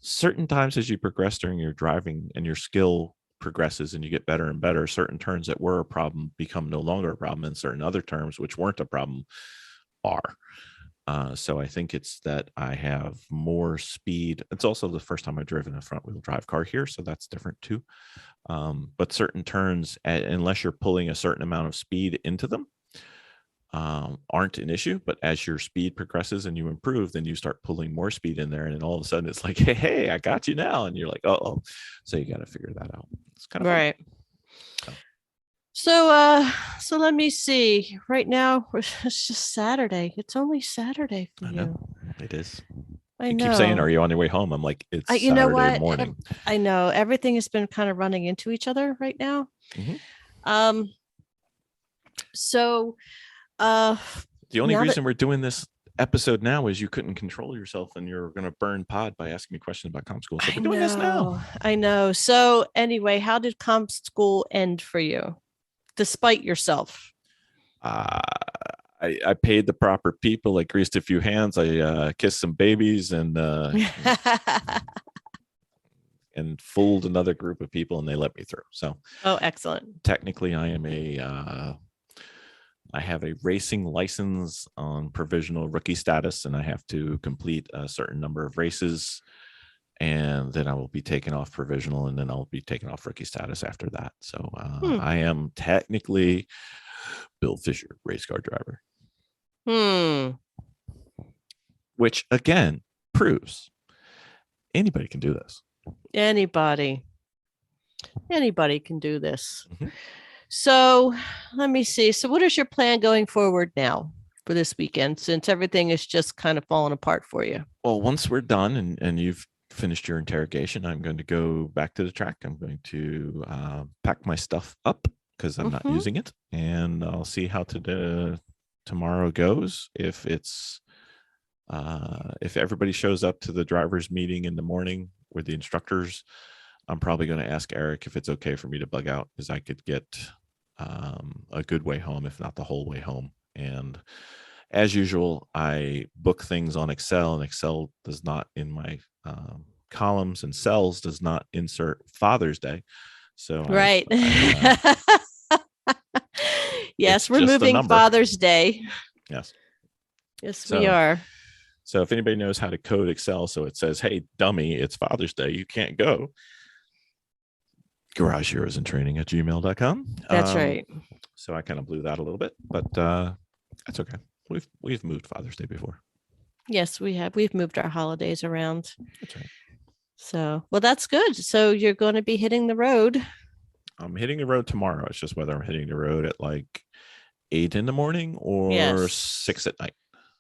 certain times as you progress during your driving and your skill progresses and you get better and better, certain turns that were a problem become no longer a problem, and certain other turns which weren't a problem are. So I think it's that I have more speed. It's also the first time I've driven a front wheel drive car here, so that's different too. But certain turns, unless you're pulling a certain amount of speed into them, aren't an issue. But as your speed progresses and you improve, then you start pulling more speed in there, and then all of a sudden it's like, hey, I got you now, and you're like, oh. So you got to figure that out. It's kind of right. Fun. So let me see. Right now, it's just Saturday. It's only Saturday for you. Know. It is. I you know. keep saying, "Are you on your way home?" I'm like, "It's you Saturday know what? morning." I know everything has been kind of running into each other right now. So, the only reason we're doing this episode now is you couldn't control yourself and you're going to burn pod by asking me questions about comp school. So we're doing this now. I know. So anyway, how did comp school end for you, despite yourself? I paid the proper people. I greased a few hands. I kissed some babies and and fooled another group of people, and they let me through. So, excellent. Technically, I am I have a racing license on provisional rookie status, and I have to complete a certain number of races, and then I will be taken off provisional, and then I'll be taken off rookie status after that. So I am technically Bill Fisher race car driver. Which again proves anybody can do this. Anybody can do this. So let me see. So what is your plan going forward now for this weekend, since everything is just kind of falling apart for you? Well, once we're done and you've finished your interrogation, I'm going to go back to the track. I'm going to pack my stuff up because I'm not using it, and I'll see how tomorrow goes. If it's if everybody shows up to the drivers meeting in the morning with the instructors, I'm probably going to ask Eric if it's okay for me to bug out, because I could get a good way home, if not the whole way home. And as usual, I book things on Excel, and Excel does not, in my columns and cells, does not insert Father's Day. So right. Yes, we're moving Father's Day. Yes, we are. So if anybody knows how to code Excel so it says, hey, dummy, it's Father's Day, you can't go, garageheroesintraining@gmail.com. That's right. So I kind of blew that a little bit, but that's okay. We've moved Father's Day before. Yes, we have. We've moved our holidays around. That's right. So, well, that's good. So you're going to be hitting the road. I'm hitting the road tomorrow. It's just whether I'm hitting the road at like 8 in the morning or 6 at night.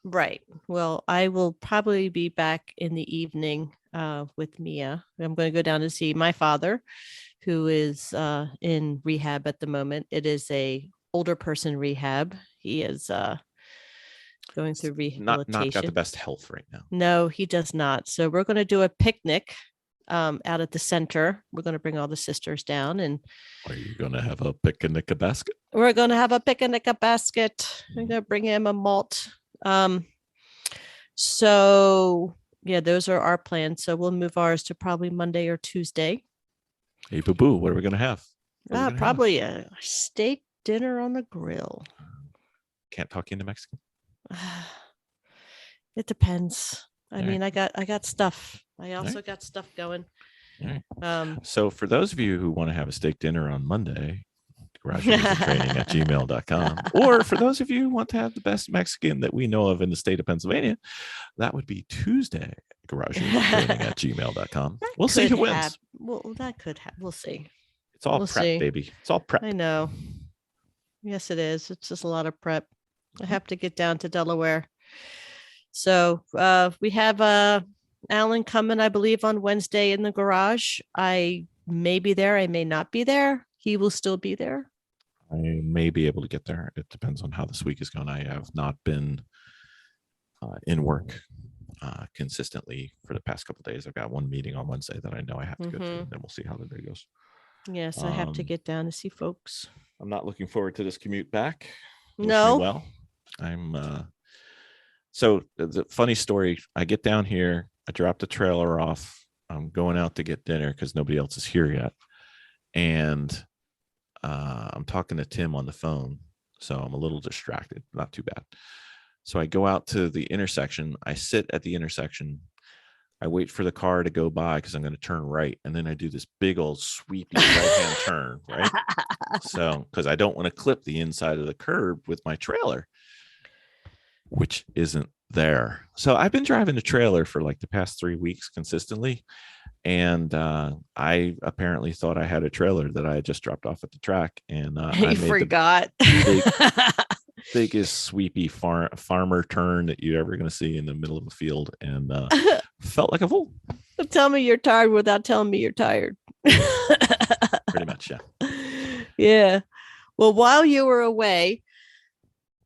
Right. Well, I will probably be back in the evening with Mia. I'm going to go down to see my father, who is in rehab at the moment. It is a older person rehab. He is going through rehabilitation. Not got the best health right now. No, he does not. So we're going to do a picnic out at the center. We're going to bring all the sisters down, and Are you going to have a picnic a basket? we're going to have a picnic a basket. I'm going to bring him a malt. So yeah, those are our plans. So we'll move ours to probably Monday or Tuesday. Hey, boo boo, what are we going to have? What are we gonna Probably have? a steak dinner on the grill. Can't talk you into Mexican. It depends. I All mean, right. I got stuff. I All also right. got stuff going. All right. Um, So for those of you who want to have a steak dinner on Monday, garagemusictraining@gmail.com. Or for those of you who want to have the best Mexican that we know of in the state of Pennsylvania, that would be Tuesday, garagemusictraining@gmail.com. We'll see who wins. Well, that could happen. We'll see. It's all We'll prep, see. baby. It's all prep. I know. Yes, it is. It's just a lot of prep. I have to get down to Delaware. So we have Alan coming, I believe, on Wednesday in the garage. I may be there. I may not be there. He will still be there. I may be able to get there. It depends on how this week is going. I have not been in work consistently for the past couple of days. I've got one meeting on Wednesday that I know I have to go to, and then we'll see how the day goes. Yes, I have to get down to see folks. I'm not looking forward to this commute back. Wish me No. well, I'm so the funny story, I get down here, I drop the trailer off, I'm going out to get dinner because nobody else is here yet, and I'm talking to Tim on the phone, so I'm a little distracted. Not too bad. So I go out to the intersection, I sit at the intersection, I wait for the car to go by because I'm going to turn right, and then I do this big old sweepy right-hand turn, right? So, because I don't want to clip the inside of the curb with my trailer, which isn't there. So I've been driving the trailer for like the past 3 weeks consistently. And I apparently thought I had a trailer that I had just dropped off at the track. And I You made forgot. the biggest sweepy farmer turn that you're ever going to see in the middle of a field. And felt like a fool. Tell me you're tired without telling me you're tired. Pretty much, yeah. Yeah. Well, while you were away,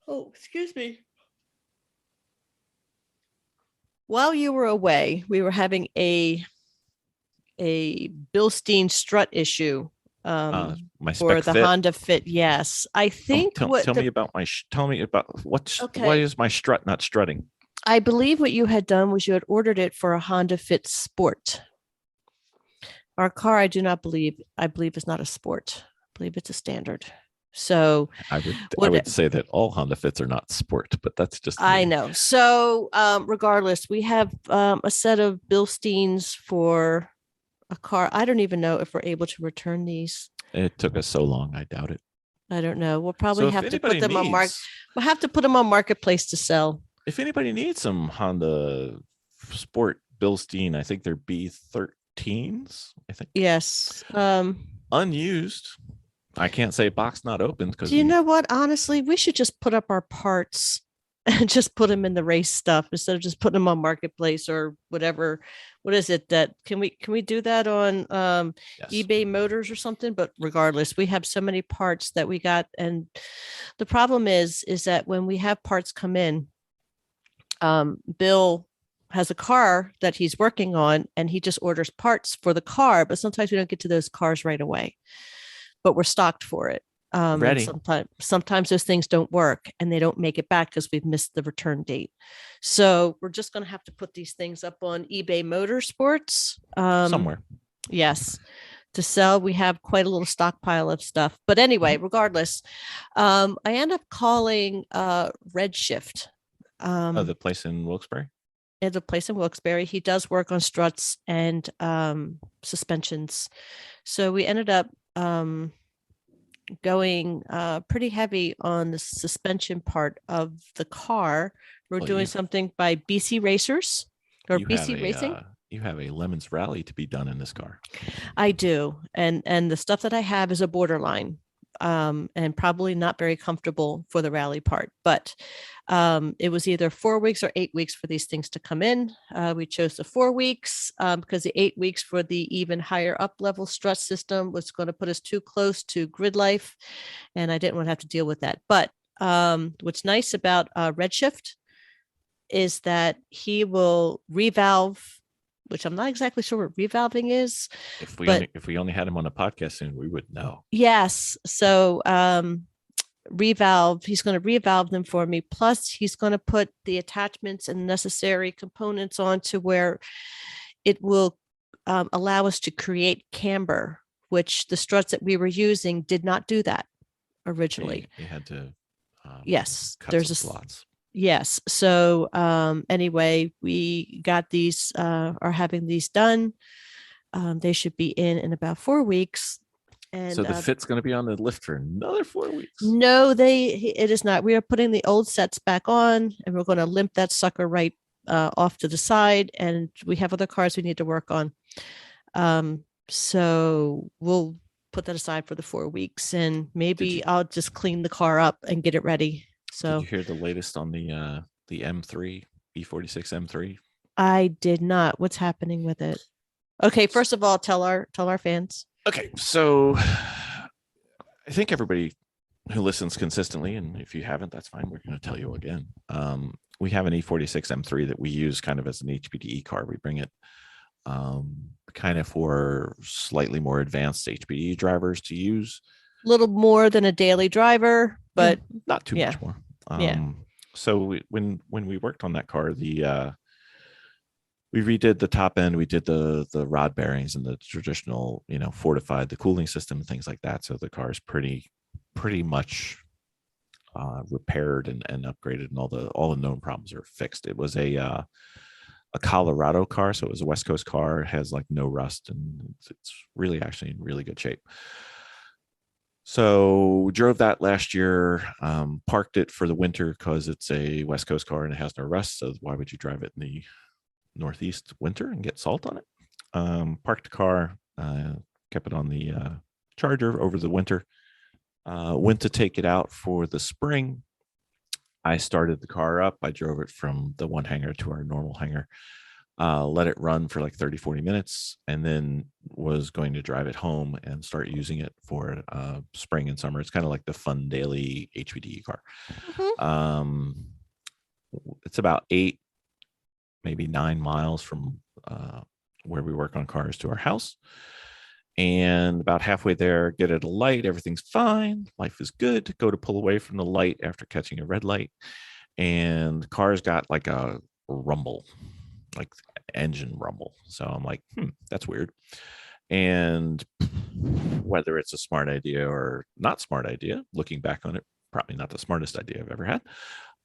excuse me. While you were away, we were having a Bilstein strut issue My for spec the fit. Honda Fit. Yes, I think tell me about what's Okay. why is my strut not strutting? I believe what you had done was you had ordered it for a Honda Fit Sport. Our car, I believe is not a sport. I believe it's a standard. So I would say that all Honda Fits are not sport, but that's just I me. know. So regardless, we have a set of Bilsteins for a car. I don't even know if we're able to return these. It took us so long. I doubt it. I don't know. We'll probably So if have to put anybody them on needs- We'll have to put them on Marketplace to sell. If anybody needs some Honda Sport Bilstein, I think they're B13s. I think Yes. unused. I can't say box not open because Do you know what? Honestly, we should just put up our parts and just put them in the race stuff instead of just putting them on Marketplace or whatever. What is it that can we do that on yes. eBay Motors or something? But regardless, we have so many parts that we got, and the problem is that when we have parts come in, Bill has a car that he's working on, and he just orders parts for the car, but sometimes we don't get to those cars right away. But we're stocked for it. Ready. Sometimes those things don't work and they don't make it back because we've missed the return date. So we're just going to have to put these things up on eBay Motorsports Somewhere. Yes, to sell. We have quite a little stockpile of stuff. But anyway, regardless, I end up calling Redshift. The place in Wilkes-Barre. At a place in Wilkes-Barre. He does work on struts and suspensions. So we ended up going pretty heavy on the suspension part of the car. We're Well, doing you- something by BC Racers or You BC have Racing. you have a Lemons Rally to be done in this car. I do. And the stuff that I have is a borderline. And probably not very comfortable for the rally part, but it was either 4 weeks or 8 weeks for these things to come in. We chose the 4 weeks because the 8 weeks for the even higher up level strut system was going to put us too close to grid life, and I didn't want to have to deal with that. But what's nice about Redshift is that he will revalve which I'm not exactly sure what revalving is. If we But- only had him on a podcast soon, we would know. Yes. So revalve, he's going to revalve them for me. Plus, he's going to put the attachments and necessary components on to where it will allow us to create camber, which the struts that we were using did not do that originally. You had to Yes, cut there's some a slots. yes. So anyway, we got these, are having these done. They should be in about 4 weeks. And So the fit's going to be on the lift for another 4 weeks. no, it is not. We are putting the old sets back on, and we're going to limp that sucker right off to the side. And we have other cars we need to work on. So we'll put that aside for the 4 weeks, and maybe I'll just clean the car up and get it ready. So Did you hear the latest on the M3 E46 M3? I did not. What's happening with it? Okay, first of all, tell our fans. Okay, so I think everybody who listens consistently, and if you haven't, that's fine. We're going to tell you again. We have an E46 M3 that we use kind of as an HPDE car. We bring it kind of for slightly more advanced HPDE drivers to use. A little more than a daily driver, but not too yeah. much more. Yeah. So when we worked on that car, we redid the top end, we did the rod bearings and the traditional, fortified the cooling system and things like that. So the car is pretty much repaired and upgraded, and all the known problems are fixed. It was a Colorado car, so it was a West Coast car. It has like no rust, and it's really actually in really good shape. So we drove that last year, parked it for the winter because it's a West Coast car and it has no rust. So why would you drive it in the Northeast winter and get salt on it? Parked the car, kept it on the charger over the winter. Went to take it out for the spring. I started the car up. I drove it from the one hangar to our normal hangar. Let it run for like 30-40 minutes, and then was going to drive it home and start using it for spring and summer. It's kind of like the fun daily HPDE car. Mhm. It's about 8, maybe 9 miles from where we work on cars to our house. And about halfway there, get at a light, everything's fine, life is good. Go to pull away from the light after catching a red light, and the car's got like a rumble, like engine rumble. So I'm like, that's weird. And whether it's a smart idea or not smart idea, looking back on it, probably not the smartest idea I've ever had.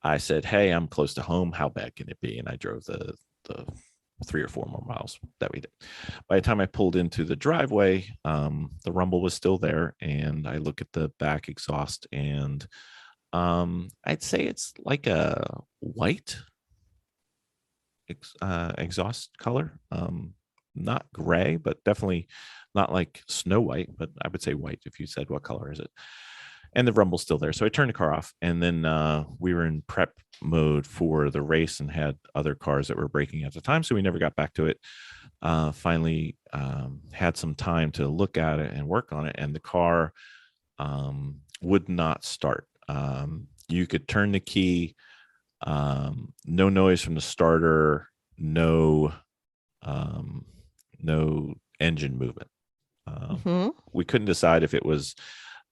I said, hey, I'm close to home. How bad can it be? And I drove the 3 or 4 more miles that we did. By the time I pulled into the driveway, the rumble was still there. And I look at the back exhaust, and I'd say it's like a white exhaust color. Not gray, but definitely not like snow white, but I would say white if you said what color is it. And the rumble's still there. So I turned the car off, and then we were in prep mode for the race and had other cars that were braking at the time. So we never got back to it. Finally had some time to look at it and work on it. And the car would not start. You could turn the key, no noise from the starter, no engine movement. We couldn't decide if it was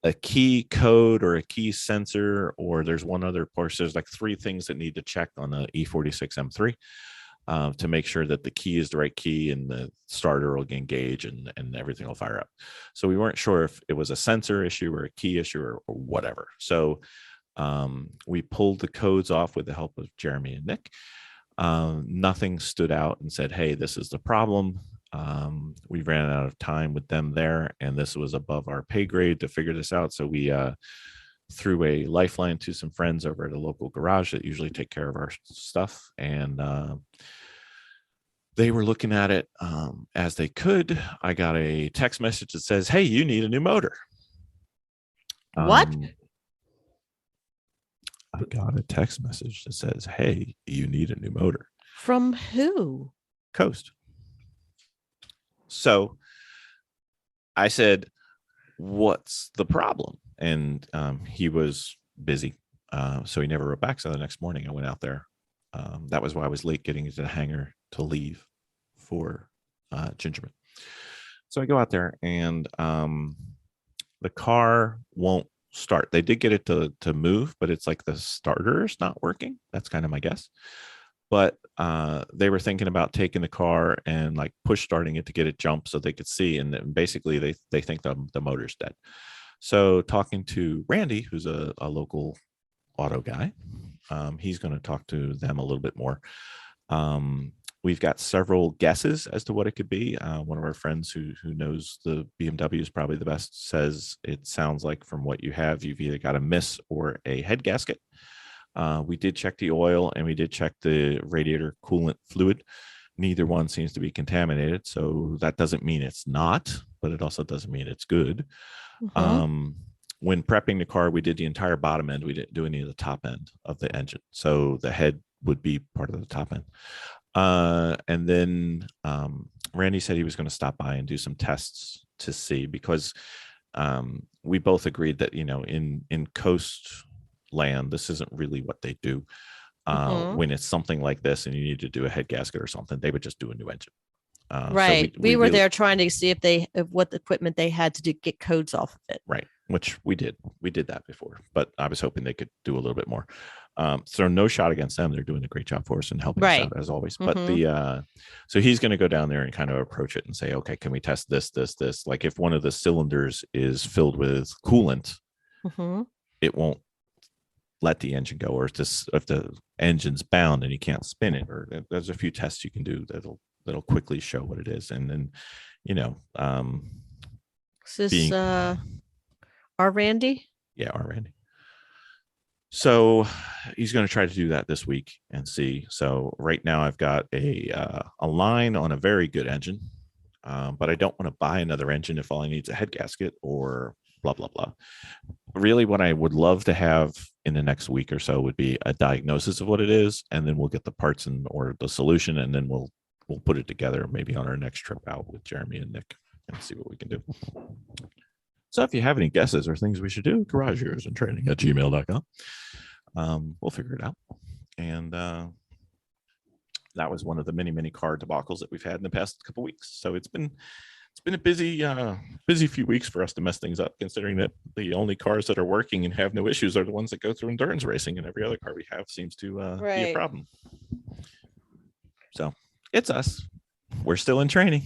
a key code or a key sensor, or there's one other part. There's like 3 things that need to check on the E46 M3 to make sure that the key is the right key and the starter will engage and everything will fire up. So we weren't sure if it was a sensor issue or a key issue or whatever. So we pulled the codes off with the help of Jeremy and Nick. Nothing stood out and said, hey, this is the problem. We ran out of time with them there, and this was above our pay grade to figure this out. So we threw a lifeline to some friends over at a local garage that usually take care of our stuff. And they were looking at it as they could. I got a text message that says, hey, you need a new motor. What? I got a text message that says, hey, you need a new motor. From who? Coast. So I said, what's the problem? And he was busy. So he never wrote back. So the next morning I went out there. That was why I was late getting into the hangar to leave for Gingerman. So I go out there, and the car won't start. They did get it to move, but it's like the starter's not working. That's kind of my guess. But they were thinking about taking the car and like push starting it to get it jump so they could see. And then basically they think the motor's dead. So talking to Randy, who's a local auto guy, he's going to talk to them a little bit more. We've got several guesses as to what it could be. One of our friends who knows the BMW is probably the best says it sounds like from what you have, you've either got a miss or a head gasket. We did check the oil and we did check the radiator coolant fluid. Neither one seems to be contaminated. So that doesn't mean it's not, but it also doesn't mean it's good. When prepping the car, we did the entire bottom end. We didn't do any of the top end of the engine. So the head would be part of the top end. And then Randy said he was going to stop by and do some tests to see, because we both agreed that, in coast land, this isn't really what they do. When it's something like this and you need to do a head gasket or something, they would just do a new engine. Right. So we were really, there trying to see if what equipment they had to get codes off of it. right, which we did that before, but I was hoping they could do a little bit more. So no shot against them. They're doing a great job for us and helping us out as always. But so he's going to go down there and kind of approach it and say, okay, can we test this? Like if one of the cylinders is filled with coolant, it won't let the engine go, or if the engine's bound and you can't spin it, or there's a few tests you can do that'll quickly show what it is. And then, is this our Randy? Yeah, our Randy. So he's going to try to do that this week and see. So right now I've got a line on a very good engine, but I don't want to buy another engine if all I need is a head gasket or blah, blah, blah. Really, what I would love to have in the next week or so would be a diagnosis of what it is, and then we'll get the parts or the solution, and then we'll put it together maybe on our next trip out with Jeremy and Nick and see what we can do. So if you have any guesses or things we should do, garageheroesandtraining@gmail.com. We'll figure it out. And that was one of the many, many car debacles that we've had in the past couple of weeks. So it's been a busy few weeks for us to mess things up, considering that the only cars that are working and have no issues are the ones that go through endurance racing, and every other car we have seems to be a problem. So it's us. We're still in training.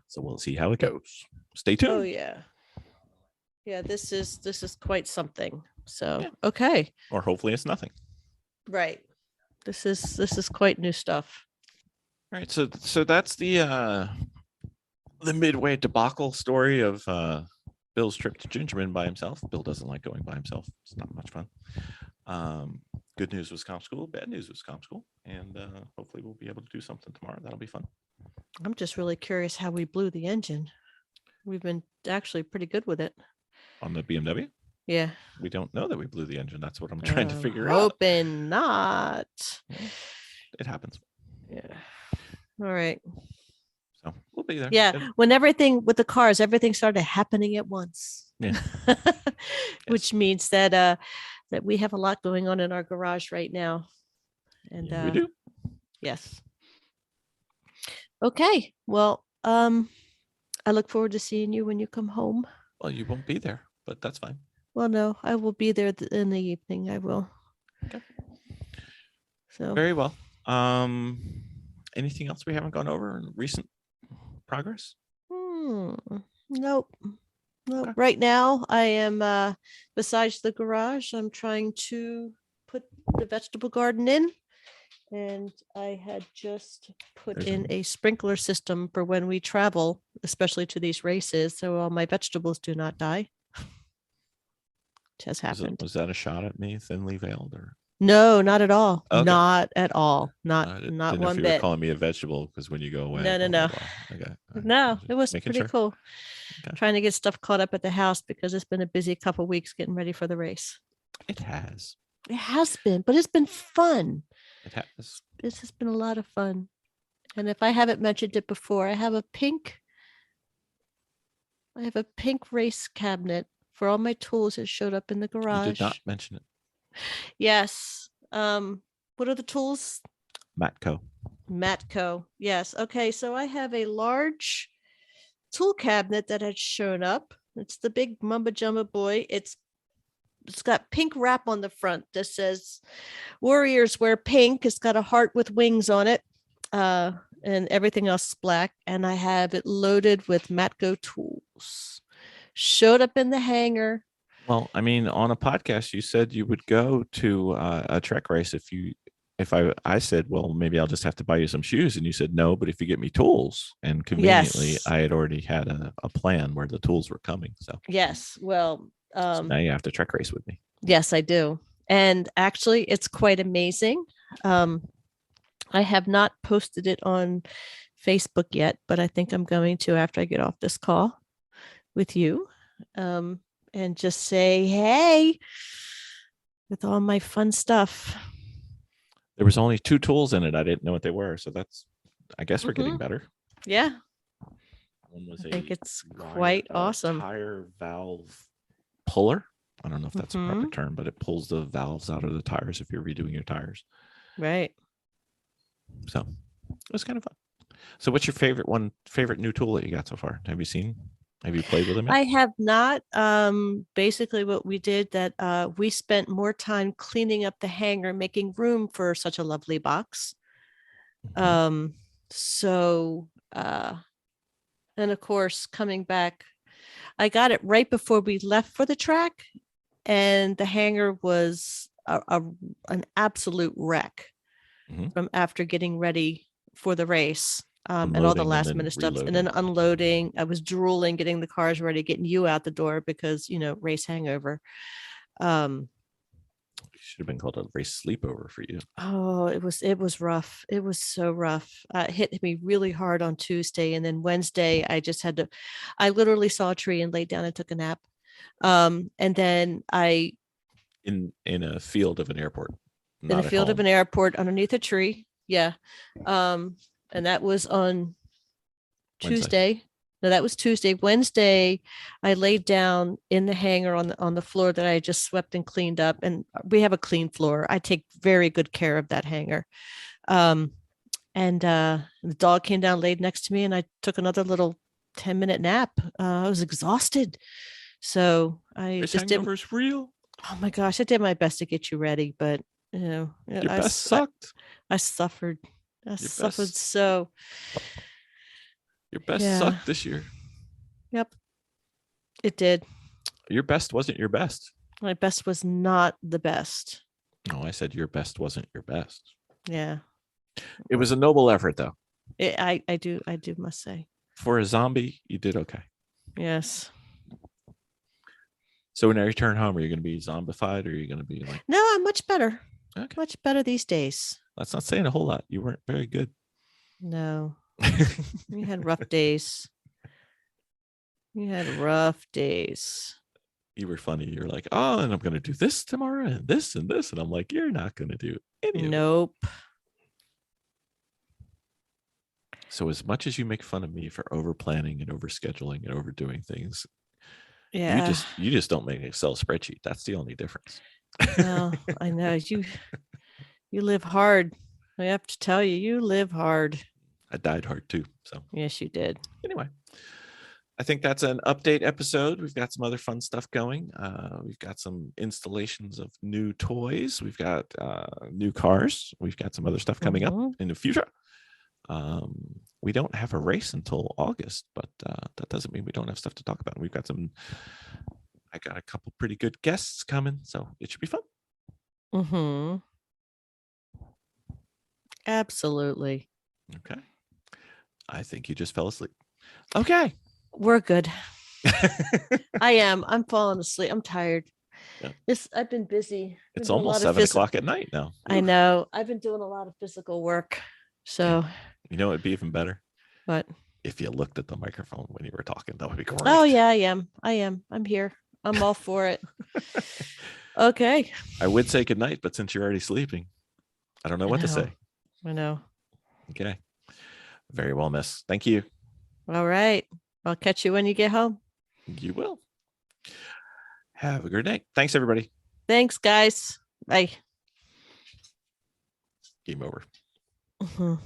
So we'll see how it goes. Stay tuned. Oh yeah. Yeah, this is quite something. So yeah. Okay. Or hopefully it's nothing. Right. This is quite new stuff. All right. So that's the Midway debacle story of Bill's trip to Gingerman by himself. Bill doesn't like going by himself. It's not much fun. Good news was comp school. Bad news was comp school. And hopefully we'll be able to do something tomorrow. That'll be fun. I'm just really curious how we blew the engine. We've been actually pretty good with it. On the BMW? Yeah. We don't know that we blew the engine. That's what I'm trying to figure out. Hoping not. Yeah, it happens. Yeah. All right. So we'll be there. Yeah. When everything with the cars, everything started happening at once. Yeah. Which means that we have a lot going on in our garage right now. And we do. Yes. Okay. Well, I look forward to seeing you when you come home. Well, you won't be there, but that's fine. Well, no, I will be there in the evening. I will. Okay. So very well. Anything else we haven't gone over in recent progress? Nope. Okay. Right now, I am besides the garage. I'm trying to put the vegetable garden in, and I had just put in a sprinkler system for when we travel, especially to these races, so all my vegetables do not die. It has happened. Was that a shot at me, thinly veiled, or? No, not at all. Okay. Not at all. Not didn't one if you bit. were calling me a vegetable because when you go away. No. Blah, blah, blah. Okay. No, it was pretty cool. Okay. Trying to get stuff caught up at the house because it's been a busy couple of weeks getting ready for the race. It has. It has been, but it's been fun. It has. This has been a lot of fun. And if I haven't mentioned it before, I have a pink race cabinet for all my tools that showed up in the garage. You did not mention it. Yes. What are the tools? Matco. Matco. Yes. Okay. So I have a large tool cabinet that had shown up. It's the big Mumba Jumba boy. It's got pink wrap on the front that says "Warriors wear pink." It's got a heart with wings on it, and everything else is black. And I have it loaded with Matco tools. Showed up in the hangar. Well, I mean, on a podcast, you said you would go to a trek race if I said, well, maybe I'll just have to buy you some shoes. And you said, no, but if you get me tools. And conveniently, Yes. I had already had a plan where the tools were coming. So, Yes. Well, so now you have to trek race with me. yes, I do. And actually, it's quite amazing. I have not posted it on Facebook yet, but I think I'm going to after I get off this call with you. And just say, hey, with all my fun stuff. There was only 2 tools in it. I didn't know what they were. So I guess we're getting better. Yeah. One was I think it's wire- quite awesome. Tire valve puller. I don't know if that's a proper term, but it pulls the valves out of the tires if you're redoing your tires. Right. So it was kind of fun. So what's your favorite new tool that you got so far? Have you played with them yet? I have not. Basically what we did that we spent more time cleaning up the hangar, making room for such a lovely box. Mhm. So and of course coming back, I got it right before we left for the track, and the hangar was an absolute wreck Mhm. from after getting ready for the race. And all the Unloading and last then minute stuff, and then reloading. unloading. I was drooling, getting the cars ready, getting you out the door because race hangover. It should have been called a race sleepover for you. Oh, it was rough. It was so rough. It hit me really hard on Tuesday, and then Wednesday I literally saw a tree and laid down and took a nap. And then In a field of an airport. in a field of an airport underneath a tree. Yeah. And that was on Wednesday. Tuesday. No, that was Tuesday. Wednesday, I laid down in the hangar on the floor that I just swept and cleaned up. And we have a clean floor. I take very good care of that hangar. And the dog came down, laid next to me, and I took another little 10-minute nap. I was exhausted. So I Race just did. hangover's real. Oh my gosh, I did my best to get you ready, but Your best sucked. I suffered. I suffered best- so. Your best Yeah. sucked this year. Yep. It did. Your best wasn't your best. My best was not the best. No, I said your best wasn't your best. Yeah. It was a noble effort, though. I do must say. For a zombie, you did okay. Yes. So when I return home, are you going to be zombified, or are you going to be like? No, I'm much better. Okay. Much better these days. That's not saying a whole lot. You weren't very good. No. We had rough days. We had rough days. You were funny. You're like, oh, and I'm going to do this tomorrow and this and this. And I'm like, you're not going to do any of it. Nope. So as much as you make fun of me for over planning and over scheduling and overdoing things, Yeah. you just don't make an Excel spreadsheet. That's the only difference. Well, I know you live hard. I have to tell you, you live hard. I died hard too. So Yes, you did. anyway, I think that's an update episode. We've got some other fun stuff going. We've got some installations of new toys. We've got new cars. We've got some other stuff coming up in the future. We don't have a race until August, but that doesn't mean we don't have stuff to talk about. We've got I got a couple pretty good guests coming, so it should be fun. Mm-hmm. Absolutely. Okay. I think you just fell asleep. Okay. We're good. I am. I'm falling asleep. I'm tired. Yeah. I've been busy. It's almost 7 o'clock at night now. I know. I've been doing a lot of physical work. So you know, it'd be even better. What? If you looked at the microphone when you were talking, that would be great. Oh yeah, I am. I'm here. I'm all for it. Okay. I would say good night, but since you're already sleeping, I don't know what to say. I know. Okay. Very well, miss. Thank you. All right. I'll catch you when you get home. You will. Have a good night. Thanks, everybody. Thanks, guys. Bye. game over. Mhm.